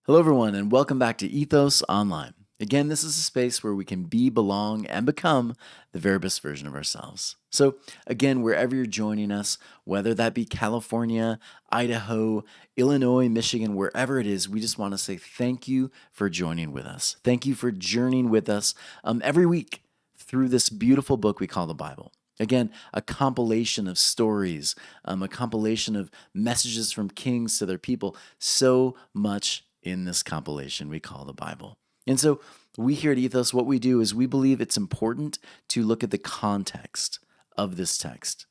Hello, everyone, and welcome back to Ethos Online. Again, this is a space where we can be, belong, and become the very best version of ourselves. So, again, wherever you're joining us, whether that be California, Idaho, Illinois, Michigan, wherever it is, we just want to say thank you for joining with us. Thank you for journeying with us every week through this beautiful book we call the Bible. Again, a compilation of stories, a compilation of messages from kings to their people, so much in this compilation we call the Bible. And so we here at Ethos, what we do is we believe it's important to look at the context of this text.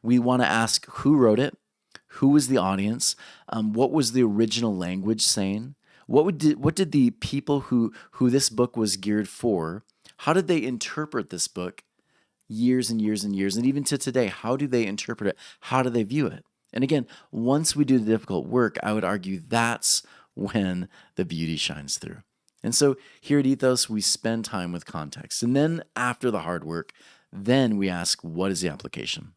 We want to ask who wrote it, who was the audience, what was the original language saying, what did the people who this book was geared for, how did they interpret this book years and years and years, and even to today, how do they interpret it? How do they view it? And again, once we do the difficult work, I would argue that's when the beauty shines through. And so here at Ethos, we spend time with context. And then after the hard work, then we ask, what is the application?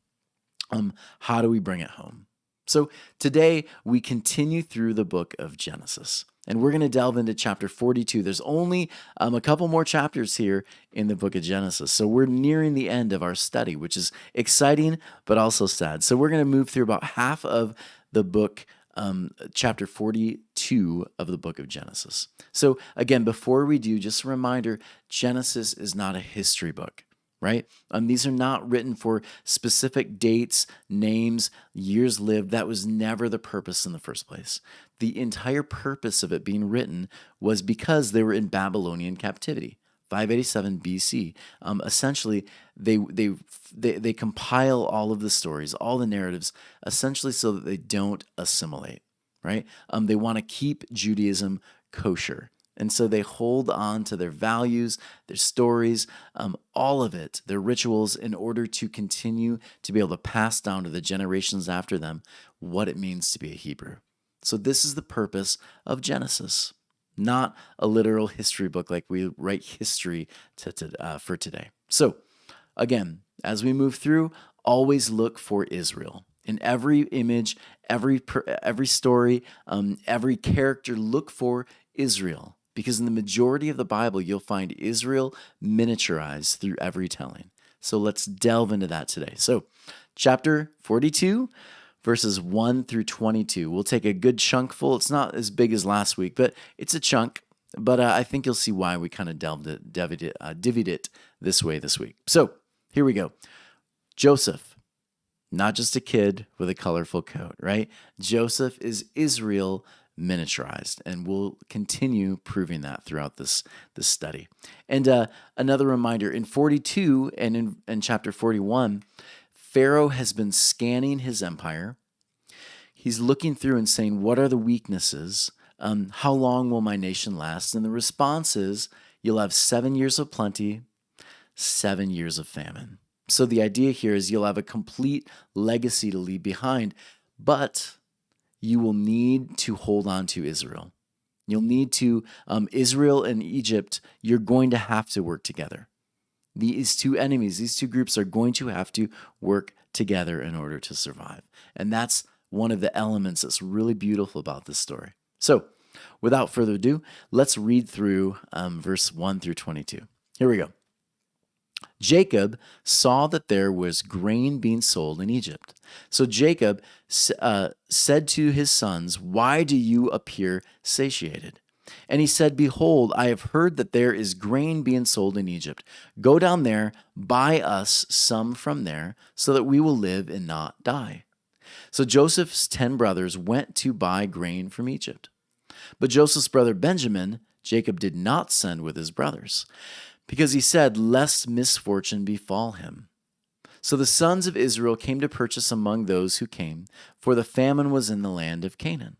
How do we bring it home? So today we continue through the book of Genesis. And we're going to delve into chapter 42. There's only a couple more chapters here in the book of Genesis. So we're nearing the end of our study, which is exciting, but also sad. So we're going to move through about half of the book, chapter 42 of the book of Genesis. So again, before we do, just a reminder, Genesis is not a history book. Right? These are not written for specific dates, names, years lived. That was never the purpose in the first place. The entire purpose of it being written was because they were in Babylonian captivity, 587 BC. Essentially, they compile all of the stories, all the narratives, essentially so that they don't assimilate. Right? They want to keep Judaism kosher. And so they hold on to their values, their stories, all of it, their rituals, in order to continue to be able to pass down to the generations after them what it means to be a Hebrew. So this is the purpose of Genesis, not a literal history book like we write history for today. So again, as we move through, always look for Israel. In every image, every story, every character, look for Israel. Because in the majority of the Bible, you'll find Israel miniaturized through every telling. So let's delve into that today. So chapter 42, verses 1 through 22. We'll take a good chunk full. It's not as big as last week, but it's a chunk. But I think you'll see why we kind of divvied it this way this week. So here we go. Joseph, not just a kid with a colorful coat, right? Joseph is Israel miniaturized, and we'll continue proving that throughout this study. And another reminder, in 42 and in chapter 41, Pharaoh has been scanning his empire. He's looking through and saying, what are the weaknesses? How long will my nation last? And the response is, you'll have 7 years of plenty, 7 years of famine. So the idea here is you'll have a complete legacy to leave behind, but you will need to hold on to Israel. You'll need to, Israel and Egypt, you're going to have to work together. These two enemies, these two groups are going to have to work together in order to survive. And that's one of the elements that's really beautiful about this story. So without further ado, let's read through verse 1 through 22. Here we go. Jacob saw that there was grain being sold in Egypt. So Jacob said to his sons, why do you appear satiated? And he said, behold, I have heard that there is grain being sold in Egypt. Go down there, buy us some from there, so that we will live and not die. So Joseph's 10 brothers went to buy grain from Egypt. But Joseph's brother Benjamin, Jacob did not send with his brothers, because he said, lest misfortune befall him. So the sons of Israel came to purchase among those who came, for the famine was in the land of Canaan.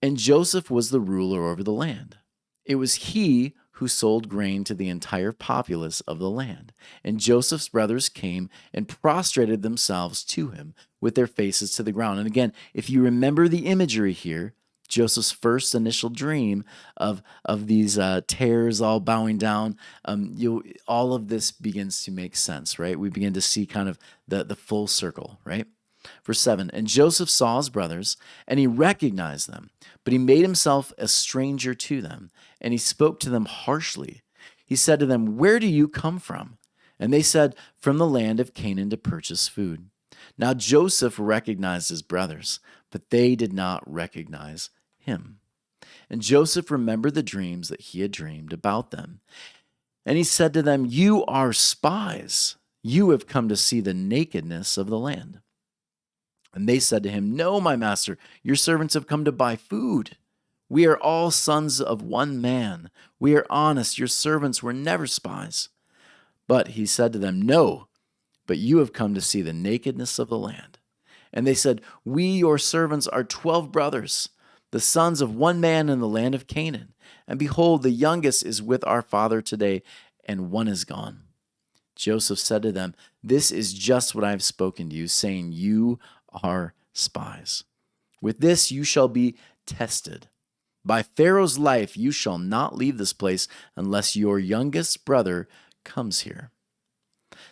And Joseph was the ruler over the land. It was he who sold grain to the entire populace of the land. And Joseph's brothers came and prostrated themselves to him with their faces to the ground. And again, if you remember the imagery here, Joseph's first initial dream of these tares all bowing down, all of this begins to make sense, right? We begin to see kind of the full circle, right? Verse 7, and Joseph saw his brothers, and he recognized them, but he made himself a stranger to them, and he spoke to them harshly. He said to them, where do you come from? And they said, from the land of Canaan to purchase food. Now Joseph recognized his brothers, but they did not recognize him. And Joseph remembered the dreams that he had dreamed about them. And he said to them, you are spies. You have come to see the nakedness of the land. And they said to him, no, my master, your servants have come to buy food. We are all sons of one man. We are honest. Your servants were never spies. But he said to them, no, but you have come to see the nakedness of the land. And they said, we, your servants, are 12 brothers, the sons of one man in the land of Canaan. And behold, the youngest is with our father today, and one is gone. Joseph said to them, this is just what I have spoken to you, saying, you are spies. With this you shall be tested. By Pharaoh's life you shall not leave this place unless your youngest brother comes here.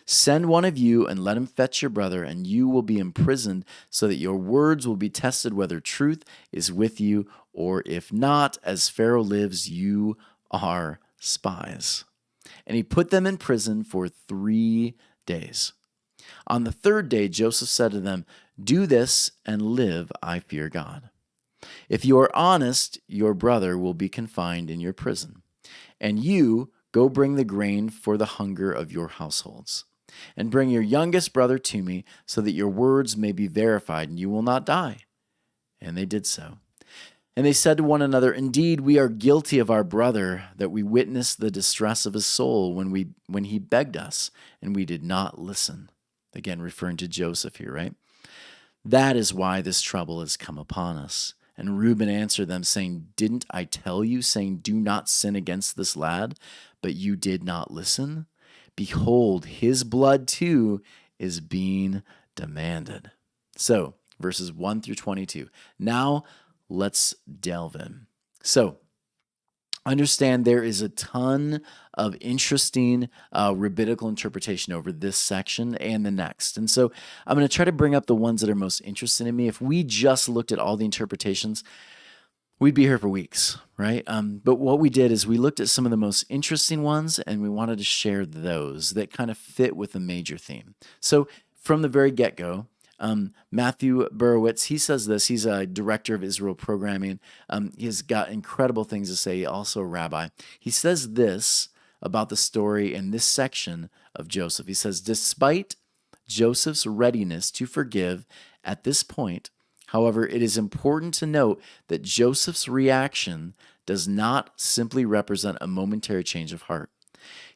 Send one of you and let him fetch your brother, and you will be imprisoned, so that your words will be tested whether truth is with you, or if not, as Pharaoh lives, you are spies. And he put them in prison for 3 days. On the third day, Joseph said to them, do this and live, I fear God. If you are honest, your brother will be confined in your prison. And you go bring the grain for the hunger of your households. And bring your youngest brother to me, so that your words may be verified, and you will not die. And they did so. And they said to one another, indeed, we are guilty of our brother, that we witnessed the distress of his soul when he begged us, and we did not listen. Again, referring to Joseph here, right? That is why this trouble has come upon us. And Reuben answered them, saying, didn't I tell you, saying, do not sin against this lad? But you did not listen. Behold, his blood too is being demanded. So, verses 1 through 22. Now, let's delve in. So, understand there is a ton of interesting rabbinical interpretation over this section and the next. And so I'm going to try to bring up the ones that are most interesting to me. If we just looked at all the interpretations, we'd be here for weeks, right? But what we did is we looked at some of the most interesting ones, and we wanted to share those that kind of fit with the major theme. So from the very get-go, Matthew Burowitz, he says this. He's a director of Israel programming. He's got incredible things to say, also a rabbi. He says this about the story in this section of Joseph. He says, despite Joseph's readiness to forgive at this point, however, it is important to note that Joseph's reaction does not simply represent a momentary change of heart.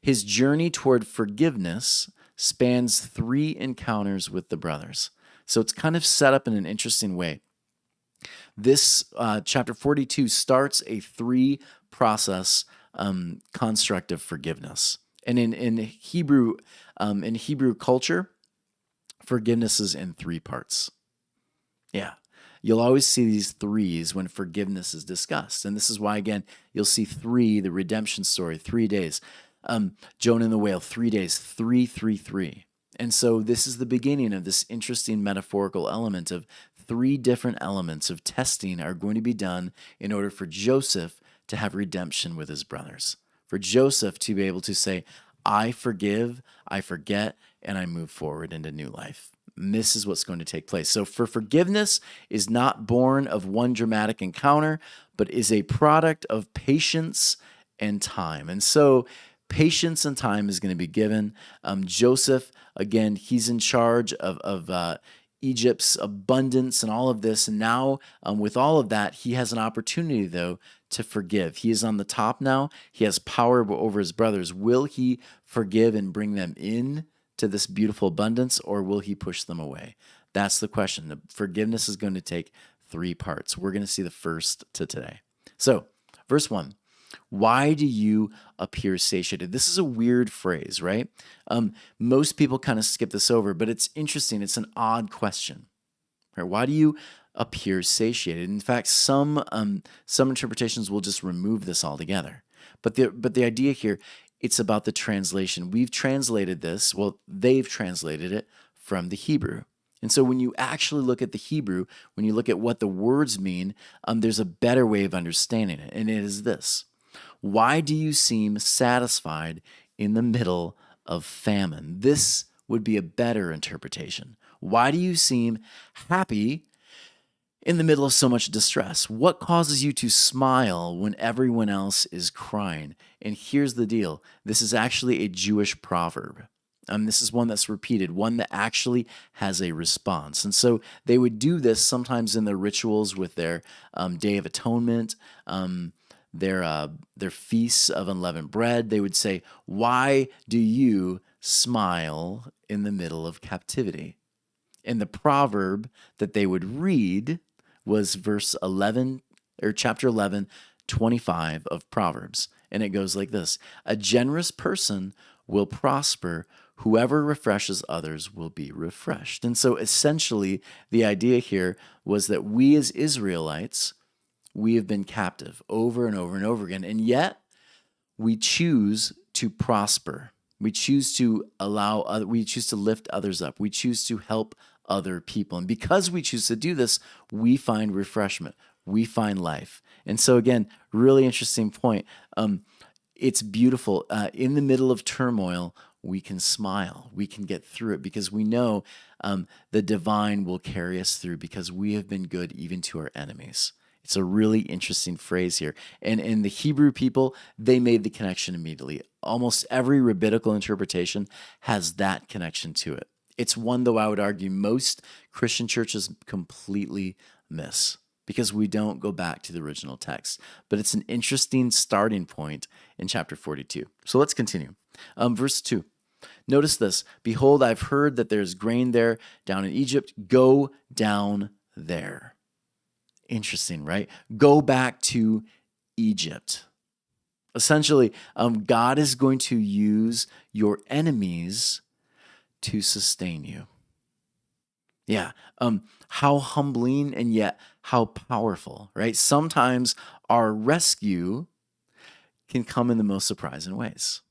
His journey toward forgiveness spans 3 encounters with the brothers. So it's kind of set up in an interesting way. This chapter 42 starts a 3-process construct of forgiveness. And in Hebrew culture, forgiveness is in 3 parts. Yeah. You'll always see these 3s when forgiveness is discussed. And this is why, again, you'll see 3, the redemption story, 3 days. Jonah and the whale, 3 days, 3, 3, 3. And so this is the beginning of this interesting metaphorical element of 3 different elements of testing are going to be done in order for Joseph to have redemption with his brothers. For Joseph to be able to say, I forgive, I forget, and I move forward into new life. And this is what's going to take place. So for forgiveness is not born of one dramatic encounter, but is a product of patience and time. And so patience and time is going to be given. Joseph, again, he's in charge of Egypt's abundance and all of this. And now with all of that, he has an opportunity, though, to forgive. He is on the top now. He has power over his brothers. Will he forgive and bring them in to this beautiful abundance, or will he push them away? That's the question. The forgiveness is going to take 3 parts. We're going to see the first to today. So, verse 1. Why do you appear satiated? This is a weird phrase, right? Most people kind of skip this over, but it's interesting. It's an odd question. Right? Why do you appear satiated? In fact, some interpretations will just remove this altogether. But the idea here, it's about the translation. We've translated this, well, they've translated it from the Hebrew. And so when you actually look at the Hebrew, when you look at what the words mean, there's a better way of understanding it. And it is this: why do you seem satisfied in the middle of famine? This would be a better interpretation. Why do you seem happy in the middle of so much distress? What causes you to smile when everyone else is crying? And here's the deal: this is actually a Jewish proverb. This is one that's repeated, one that actually has a response. And so they would do this sometimes in their rituals with their Day of Atonement, their feasts of unleavened bread. They would say, "Why do you smile in the middle of captivity?" And the proverb that they would read was verse 11 or chapter 11, 25 of Proverbs. And it goes like this: a generous person will prosper. Whoever refreshes others will be refreshed. And so essentially, the idea here was that we as Israelites, we have been captive over and over and over again. And yet, we choose to prosper. We choose to we choose to lift others up. We choose to help other people. And because we choose to do this, we find refreshment. We find life. And so again, really interesting point. It's beautiful. In the middle of turmoil, we can smile. We can get through it because we know the divine will carry us through because we have been good even to our enemies. It's a really interesting phrase here. And in the Hebrew people, they made the connection immediately. Almost every rabbinical interpretation has that connection to it. It's one, though, I would argue most Christian churches completely miss because we don't go back to the original text. But it's an interesting starting point in chapter 42. So let's continue. Verse 2. Notice this: behold, I've heard that there's grain there down in Egypt. Go down there. Interesting, right? Go back to Egypt. Essentially, God is going to use your enemies to sustain you. Yeah. How humbling and yet how powerful, right? Sometimes our rescue can come in the most surprising ways.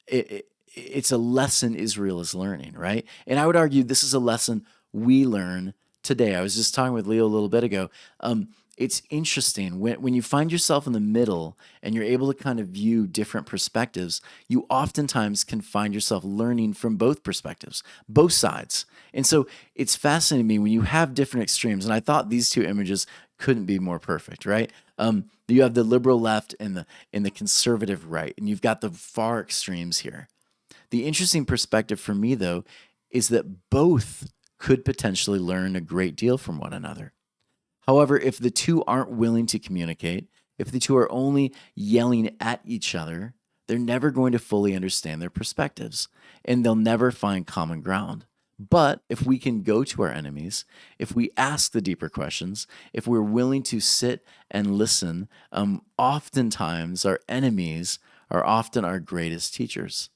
It's a lesson Israel is learning, right? And I would argue this is a lesson we learn today. I was just talking with Leo a little bit ago. It's interesting when you find yourself in the middle and you're able to kind of view different perspectives, you oftentimes can find yourself learning from both perspectives, both sides. And so it's fascinating to me when you have different extremes. And I thought these two images couldn't be more perfect, right? You have the liberal left and the conservative right, and you've got the far extremes here. The interesting perspective for me, though, is that both could potentially learn a great deal from one another. However, if the two aren't willing to communicate, if the two are only yelling at each other, they're never going to fully understand their perspectives, and they'll never find common ground. But if we can go to our enemies, if we ask the deeper questions, if we're willing to sit and listen, oftentimes our enemies are often our greatest teachers.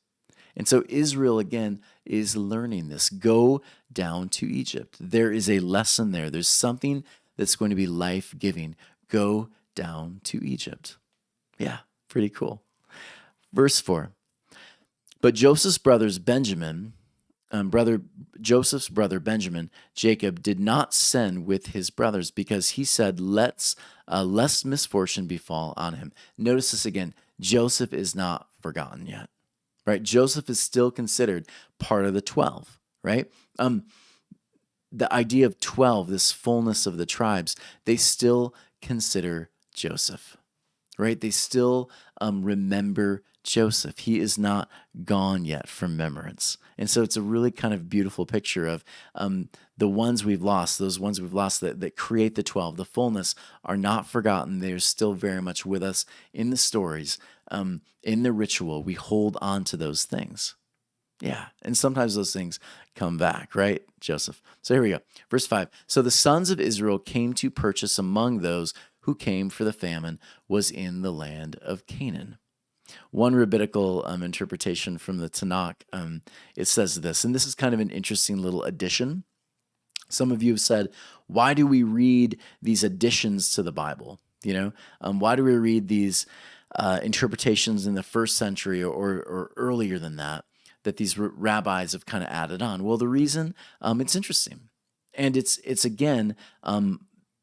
And so Israel, again, is learning this. Go down to Egypt. There is a lesson there. There's something that's going to be life-giving. Go down to Egypt. Yeah, pretty cool. Verse 4. But Joseph's brother Benjamin, Jacob, did not send with his brothers because he said, lest misfortune befall on him. Notice this again. Joseph is not forgotten yet, right? Joseph is still considered part of the 12, right? The idea of 12, this fullness of the tribes, they still consider Joseph, right? They still remember Joseph. He is not gone yet from remembrance. And so it's a really kind of beautiful picture of the ones we've lost, those ones we've lost that create the 12, the fullness, are not forgotten. They're still very much with us in the stories, in the ritual. We hold on to those things. Yeah, and sometimes those things come back, right, Joseph? So here we go. Verse 5. So the sons of Israel came to purchase among those who came for the famine was in the land of Canaan. One rabbinical interpretation from the Tanakh, it says this, and this is kind of an interesting little addition. Some of you have said, why do we read these additions to the Bible? Why do we read these interpretations in the first century or earlier than that these rabbis have kind of added on? Well, the reason, it's interesting. And it's again,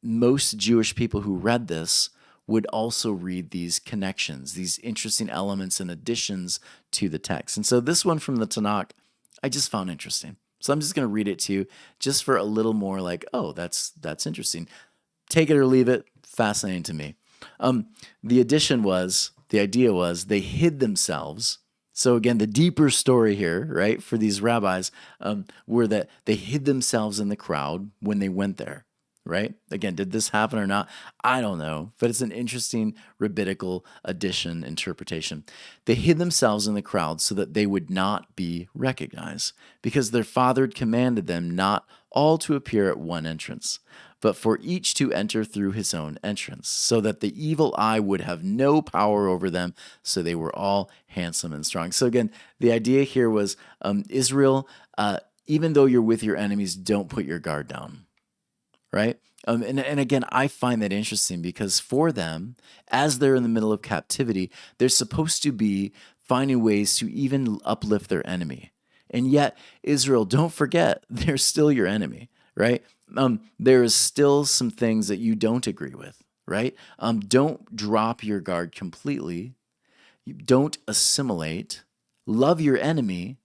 most Jewish people who read this would also read these connections, these interesting elements and additions to the text. And so this one from the Tanakh, I just found interesting. So I'm just going to read it to you just for a little more like, oh, that's interesting. Take it or leave it. Fascinating to me. The idea was they hid themselves. So again, the deeper story here, right, for these rabbis, were that they hid themselves in the crowd when they went there, right? Again, did this happen or not? I don't know, but it's an interesting rabbinical addition interpretation. They hid themselves in the crowd so that they would not be recognized, because their father had commanded them not all to appear at one entrance, but for each to enter through his own entrance, so that the evil eye would have no power over them. So they were all handsome and strong. So again, the idea here was Israel, even though you're with your enemies, don't put your guard down, right? And again, I find that interesting because for them, as they're in the middle of captivity, they're supposed to be finding ways to even uplift their enemy. And yet, Israel, don't forget, they're still your enemy, right? There is still some things that you don't agree with, right? Don't drop your guard completely. Don't assimilate. Love your enemy,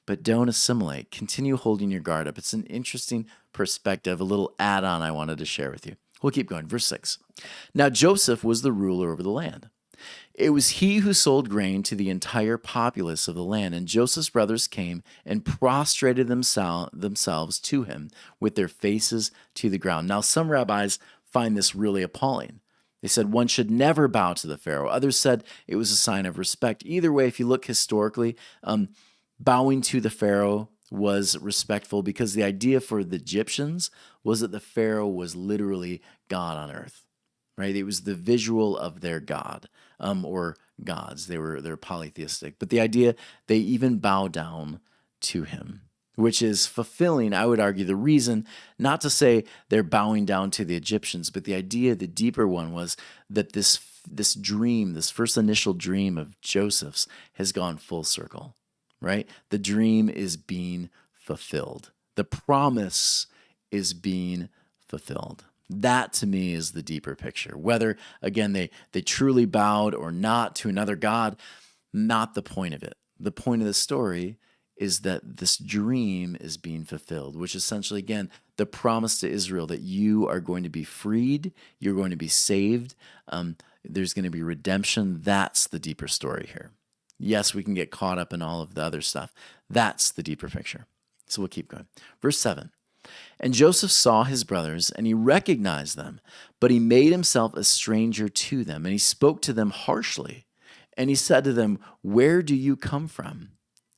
but don't assimilate. Continue holding your guard up. It's an interesting perspective, a little add-on I wanted to share with you. We'll keep going. Verse 6. Now Joseph was the ruler over the land. It was he who sold grain to the entire populace of the land, and Joseph's brothers came and prostrated themselves to him with their faces to the ground. Now, some rabbis find this really appalling. They said one should never bow to the Pharaoh. Others said it was a sign of respect. Either way, if you look historically, bowing to the Pharaoh was respectful because the idea for the Egyptians was that the Pharaoh was literally God on earth. Right, it was the visual of their god or gods. They're polytheistic, but the idea they even bow down to him, which is fulfilling. I would argue the reason, not to say they're bowing down to the Egyptians, but the idea, the deeper one, was that this dream, this first initial dream of Joseph's, has gone full circle. Right, the dream is being fulfilled. The promise is being fulfilled. That to me is the deeper picture. Whether, again, they truly bowed or not to another God, not the point of it. The point of the story is that this dream is being fulfilled, which essentially, again, the promise to Israel that you are going to be freed, you're going to be saved, there's going to be redemption. That's the deeper story here. Yes, we can get caught up in all of the other stuff. That's the deeper picture. So we'll keep going. Verse 7. And Joseph saw his brothers, and he recognized them, but he made himself a stranger to them, and he spoke to them harshly. And he said to them, "Where do you come from?"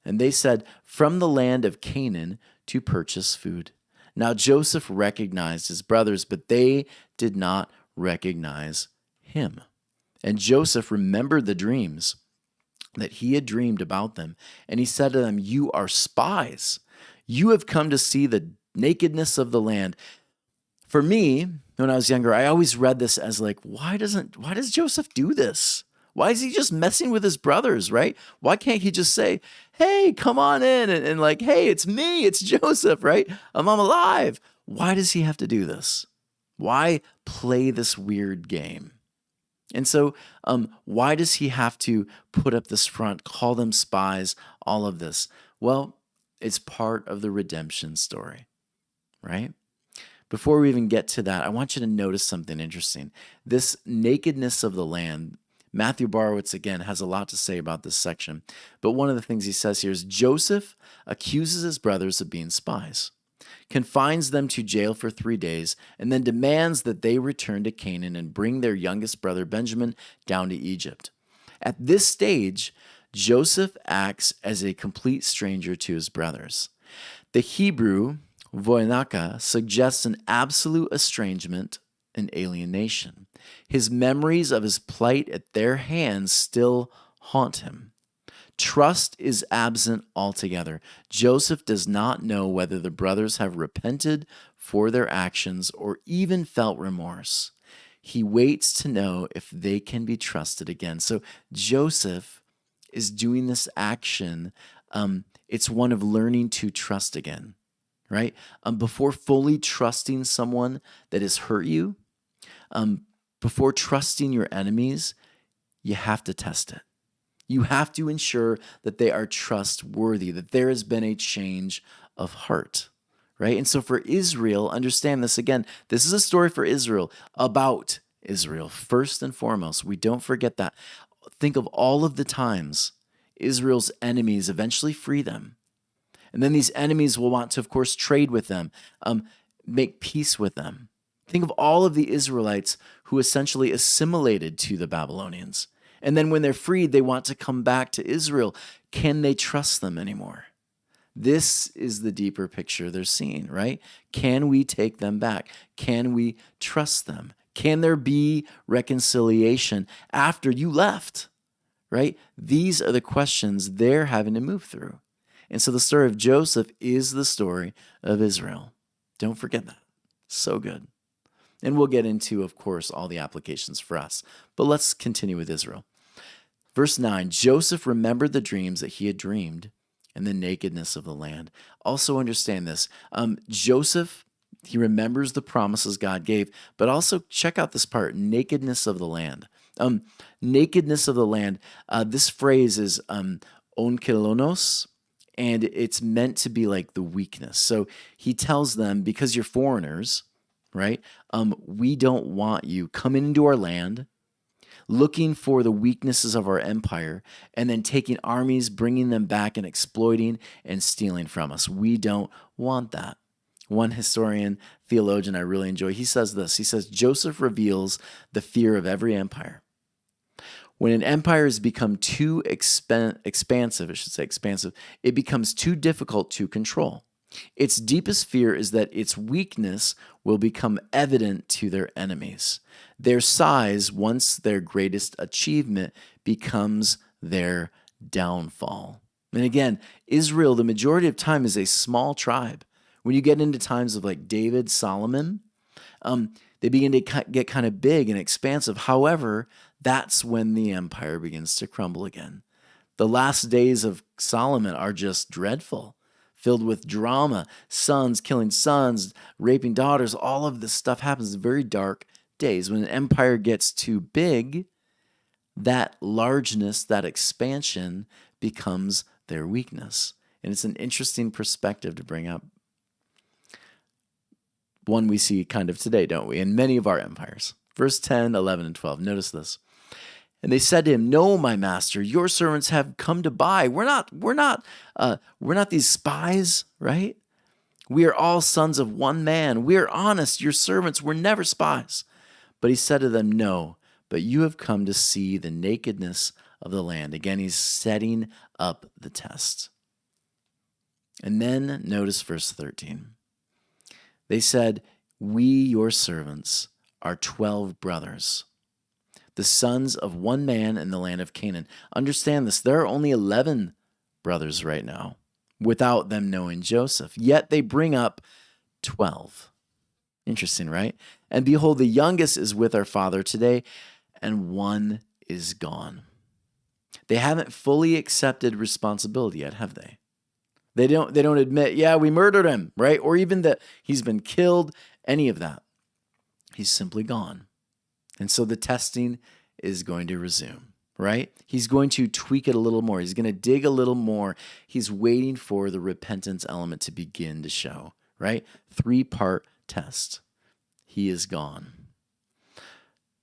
And they said, "From the land of Canaan to purchase food." Now Joseph recognized his brothers, but they did not recognize him. And Joseph remembered the dreams that he had dreamed about them, and he said to them, "You are spies. You have come to see the nakedness of the land." For me, when I was younger, I always read this as like, why does Joseph do this? Why is he just messing with his brothers, right? Why can't he just say, "Hey, come on in," and like, "Hey, it's me, it's Joseph," right? I'm alive. Why does he have to do this? Why play this weird game? And so, why does he have to put up this front, call them spies, all of this? Well, it's part of the redemption story, right? Before we even get to that, I want you to notice something interesting. This nakedness of the land, Matthew Borowitz, again, has a lot to say about this section. But one of the things he says here is Joseph accuses his brothers of being spies, confines them to jail for 3 days, and then demands that they return to Canaan and bring their youngest brother Benjamin down to Egypt. At this stage, Joseph acts as a complete stranger to his brothers. The Hebrew voinaka suggests an absolute estrangement and alienation. His memories of his plight at their hands still haunt him. Trust is absent altogether. Joseph does not know whether the brothers have repented for their actions or even felt remorse. He waits to know if they can be trusted again. So Joseph is doing this action. It's one of learning to trust again, right? Before fully trusting someone that has hurt you, um, before trusting your enemies, you have to test it. You have to ensure that they are trustworthy, that there has been a change of heart, right? And so for Israel, understand this again. This is a story for Israel, about Israel, first and foremost. We don't forget that. Think of all of the times Israel's enemies eventually free them. And then these enemies will want to, of course, trade with them, make peace with them. Think of all of the Israelites who essentially assimilated to the Babylonians. And then when they're freed, they want to come back to Israel. Can they trust them anymore? This is the deeper picture they're seeing, right? Can we take them back? Can we trust them? Can there be reconciliation after you left, right? These are the questions they're having to move through. And so the story of Joseph is the story of Israel. Don't forget that. So good. And we'll get into, of course, all the applications for us. But let's continue with Israel. Verse 9, Joseph remembered the dreams that he had dreamed and the nakedness of the land. Also understand this. Joseph, he remembers the promises God gave, but also check out this part, nakedness of the land. Nakedness of the land, this phrase is onkelonos, and it's meant to be like the weakness. So he tells them, because you're foreigners, right? We don't want you coming into our land, looking for the weaknesses of our empire, and then taking armies, bringing them back and exploiting and stealing from us. We don't want that. One historian, theologian I really enjoy, he says this. He says, Joseph reveals the fear of every empire. When an empire has become too expansive, it becomes too difficult to control. Its deepest fear is that its weakness will become evident to their enemies. Their size, once their greatest achievement, becomes their downfall. And again, Israel, the majority of time, is a small tribe. When you get into times of like David, Solomon, they begin to get kind of big and expansive. However, that's when the empire begins to crumble again. The last days of Solomon are just dreadful, filled with drama, sons killing sons, raping daughters. All of this stuff happens in very dark days. When an empire gets too big, that largeness, that expansion becomes their weakness. And it's an interesting perspective to bring up. One we see kind of today, don't we, in many of our empires. Verse 10, 11, and 12. Notice this. And they said to him, "No, my master, your servants have come to buy. We're not these spies, right? We are all sons of one man. We are honest. Your servants were never spies." But he said to them, "No, but you have come to see the nakedness of the land." Again, he's setting up the test. And then notice verse 13. They said, "We, your servants, are 12 brothers, the sons of one man in the land of Canaan." Understand this, there are only 11 brothers right now, without them knowing Joseph. Yet they bring up 12. Interesting, right? "And behold, the youngest is with our father today, and one is gone." They haven't fully accepted responsibility yet, have they? They don't admit, yeah, we murdered him, right? Or even that he's been killed, any of that. He's simply gone. And so the testing is going to resume, right? He's going to tweak it a little more. He's going to dig a little more. He's waiting for the repentance element to begin to show, right? 3-part test. He is gone.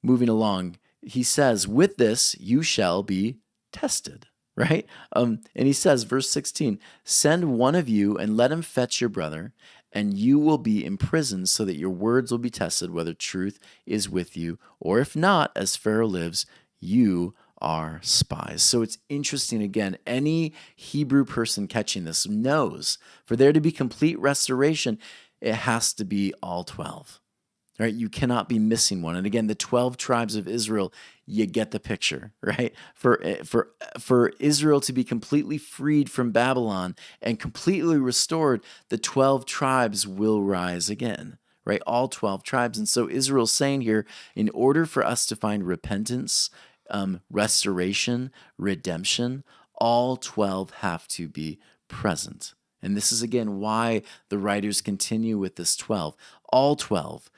Moving along, he says, "With this you shall be tested." Right? And he says, verse 16, "Send one of you and let him fetch your brother, and you will be imprisoned so that your words will be tested whether truth is with you, or if not, as Pharaoh lives, you are spies." So it's interesting, again, any Hebrew person catching this knows for there to be complete restoration, it has to be all 12. Right? You cannot be missing one. And again, the 12 tribes of Israel, you get the picture, right? For Israel to be completely freed from Babylon and completely restored, the 12 tribes will rise again, right? All 12 tribes. And so Israel's saying here, in order for us to find repentance, restoration, redemption, all 12 have to be present. And this is again why the writers continue with this 12. All 12,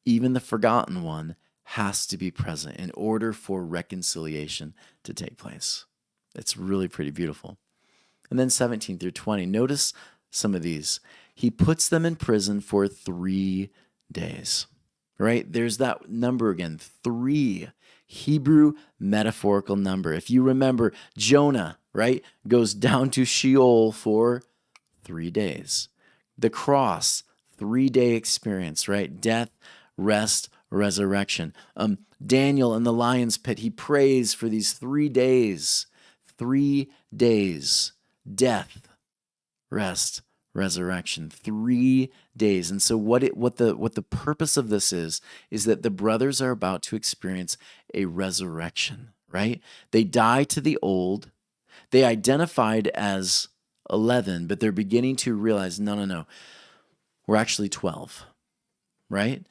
even the forgotten one, has to be present in order for reconciliation to take place. It's really pretty beautiful. And then 17 through 20, notice some of these. He puts them in prison for 3 days, right? There's that number again, 3, Hebrew metaphorical number. If you remember, Jonah, right, goes down to Sheol for 3 days. The cross, 3-day experience, right? Death, rest, resurrection. Daniel in the lion's pit, he prays for these 3 days. 3 days. Death, rest, resurrection. 3 days. And so what the purpose of this is that the brothers are about to experience a resurrection, right? They die to the old. They identified as 11, but they're beginning to realize, no. We're actually 12, right?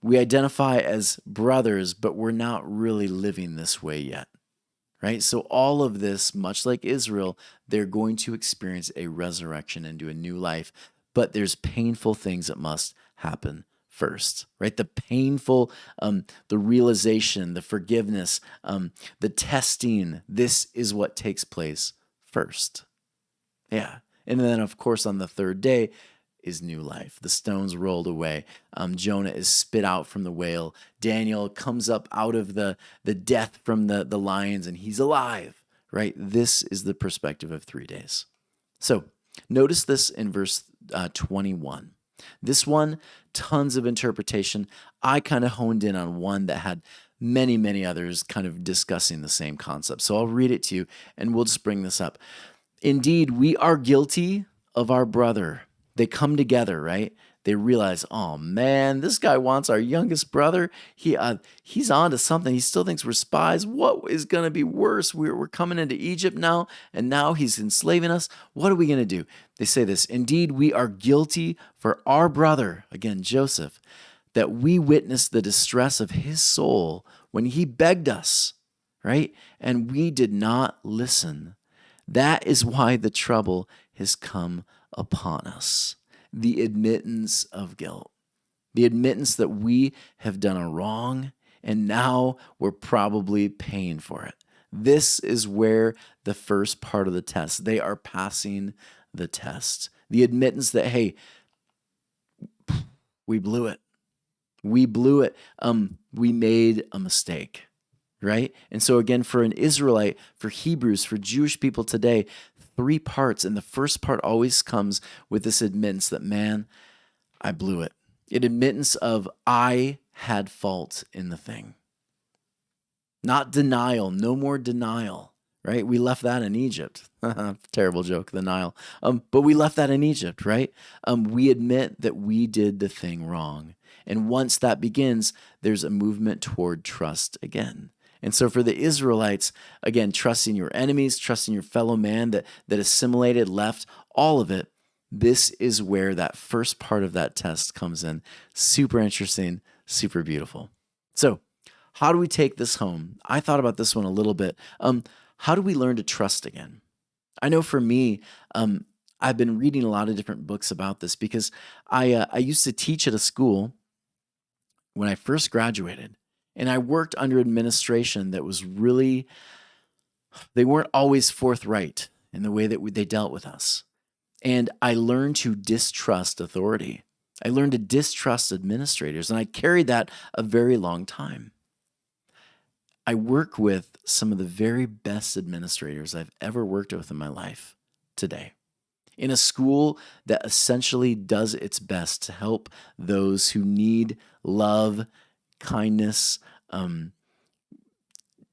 We identify as brothers, but we're not really living this way yet, right? So all of this, much like Israel, they're going to experience a resurrection into a new life, but there's painful things that must happen first, right? The painful, the realization, the forgiveness, the testing, this is what takes place first. Yeah. And then, of course, on the 3rd day is new life. The stones rolled away. Jonah is spit out from the whale. Daniel comes up out of the death from the lions, and he's alive, right? This is the perspective of 3 days. So notice this in verse 21. This one, tons of interpretation. I kind of honed in on one that had many others kind of discussing the same concept. So I'll read it to you, and we'll just bring this up. Indeed, we are guilty of our brother. They come together, right? They realize, oh man, this guy wants our youngest brother. He's on to something. He still thinks we're spies. What is going to be worse? We're coming into Egypt now, and now he's enslaving us. What are we going to do? They say this, indeed, we are guilty for our brother, again, Joseph, that we witnessed the distress of his soul when he begged us, right? And we did not listen. That is why the trouble has come upon us. The admittance of guilt, the admittance that we have done a wrong, and now we're probably paying for it. This is where the first part of the test, they are passing the test. The admittance that, hey, we blew it. We blew it. We made a mistake. Right? And so again, for an Israelite, for Hebrews, for Jewish people today, 3 parts. And the first part always comes with this admittance that, man, I blew it. An admittance of I had fault in the thing. Not denial, no more denial, right? We left that in Egypt. Terrible joke, the Nile. But we left that in Egypt, right? We admit that we did the thing wrong. And once that begins, there's a movement toward trust again. And so for the Israelites, again, trusting your enemies, trusting your fellow man that assimilated, left, all of it, this is where that first part of that test comes in. Super interesting, super beautiful. So how do we take this home? I thought about this one a little bit. How do we learn to trust again? I know for me, I've been reading a lot of different books about this because I used to teach at a school when I first graduated. And I worked under administration that was really, they weren't always forthright in the way that they dealt with us. And I learned to distrust authority. I learned to distrust administrators, and I carried that a very long time. I work with some of the very best administrators I've ever worked with in my life today, in a school that essentially does its best to help those who need love, kindness,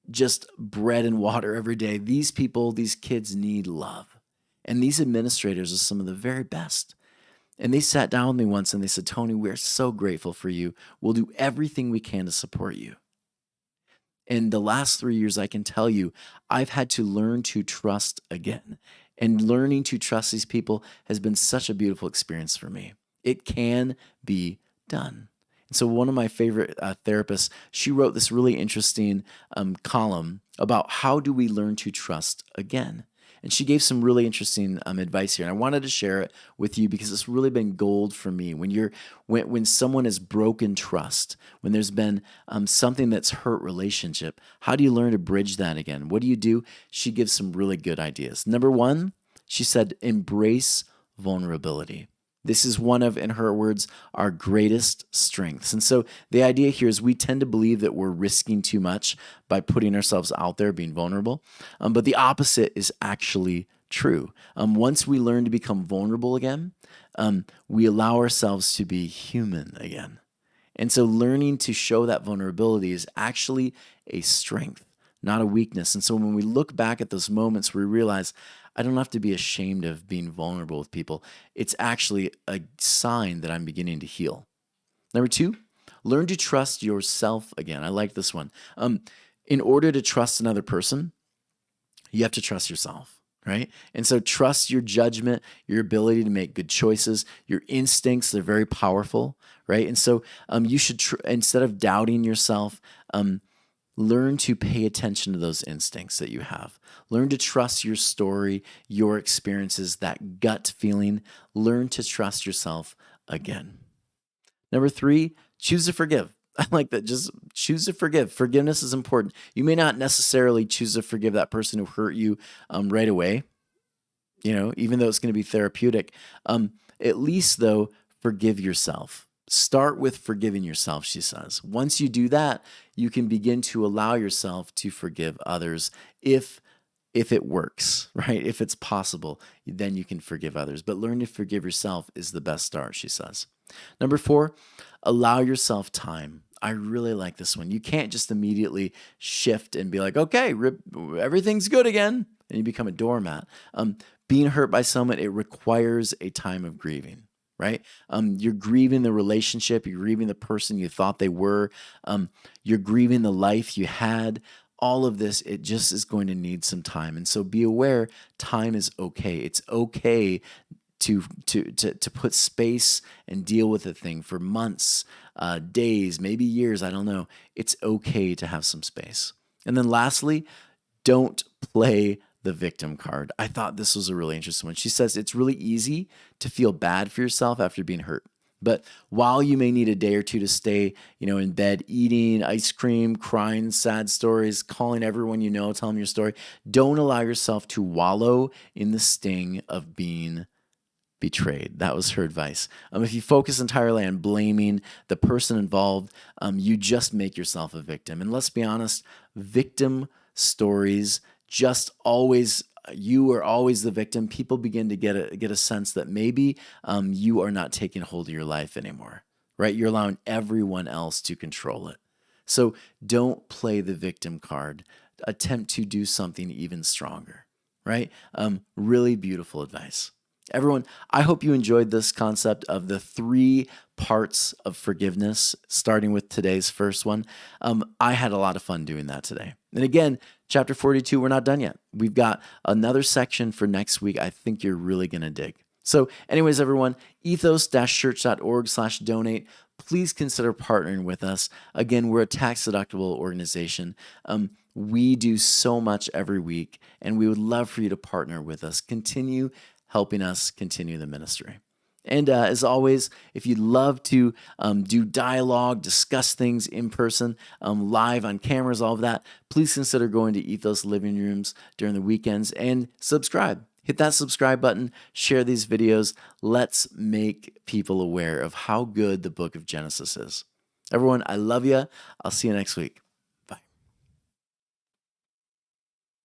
just bread and water every day. These people, these kids need love. And these administrators are some of the very best. And they sat down with me once and they said, Tony, we're so grateful for you. We'll do everything we can to support you. In the last 3 years, I can tell you, I've had to learn to trust again. And learning to trust these people has been such a beautiful experience for me. It can be done. And so one of my favorite therapists, she wrote this really interesting column about how do we learn to trust again. And she gave some really interesting advice here. And I wanted to share it with you because it's really been gold for me. When someone has broken trust, when there's been something that's hurt relationship, how do you learn to bridge that again? What do you do? She gives some really good ideas. Number one, she said, embrace vulnerability. This is one of, in her words, our greatest strengths. And so the idea here is we tend to believe that we're risking too much by putting ourselves out there, being vulnerable. But the opposite is actually true. Once we learn to become vulnerable again, we allow ourselves to be human again. And so learning to show that vulnerability is actually a strength, not a weakness. And so when we look back at those moments, we realize I don't have to be ashamed of being vulnerable with people. It's actually a sign that I'm beginning to heal. Number two, learn to trust yourself again. I like this one. In order to trust another person, you have to trust yourself, right? And so trust your judgment, your ability to make good choices, your instincts, they're very powerful, right? And so you should, instead of doubting yourself, learn to pay attention to those instincts that you have. Learn to trust your story, your experiences, that gut feeling. Learn to trust yourself again. Number three, choose to forgive. I like that. Just choose to forgive. Forgiveness is important. You may not necessarily choose to forgive that person who hurt you right away, even though it's going to be therapeutic. At least, though, forgive yourself. Start with forgiving yourself, she says. Once you do that, you can begin to allow yourself to forgive others if it works, right? If it's possible, then you can forgive others. But learn to forgive yourself is the best start, she says. Number four, allow yourself time. I really like this one. You can't just immediately shift and be like, okay, everything's good again, and you become a doormat. Being hurt by someone, it requires a time of grieving. Right? You're grieving the relationship. You're grieving the person you thought they were. You're grieving the life you had. All of this, it just is going to need some time. And so be aware, time is okay. It's okay to put space and deal with a thing for months, days, maybe years. I don't know. It's okay to have some space. And then lastly, don't play the victim card. I thought this was a really interesting one. She says it's really easy to feel bad for yourself after being hurt. But while you may need a day or two to stay, in bed eating ice cream, crying sad stories, calling everyone you know, telling them your story, don't allow yourself to wallow in the sting of being betrayed. That was her advice. If you focus entirely on blaming the person involved, you just make yourself a victim. And let's be honest, victim stories just always, you are always the victim. People begin to get a sense that maybe you are not taking hold of your life anymore, right? You're allowing everyone else to control it. So don't play the victim card. Attempt to do something even stronger, right? Really beautiful advice. Everyone, I hope you enjoyed this concept of the 3 parts of forgiveness, starting with today's first one. I had a lot of fun doing that today. And again, chapter 42, we're not done yet. We've got another section for next week I think you're really going to dig. So anyways, everyone, ethos-church.org/donate. Please consider partnering with us. Again, we're a tax-deductible organization. We do so much every week, and we would love for you to partner with us. Continue helping us continue the ministry. And as always, if you'd love to do dialogue, discuss things in person, live on cameras, all of that, please consider going to Ethos Living Rooms during the weekends and subscribe. Hit that subscribe button, share these videos. Let's make people aware of how good the book of Genesis is. Everyone, I love you. I'll see you next week.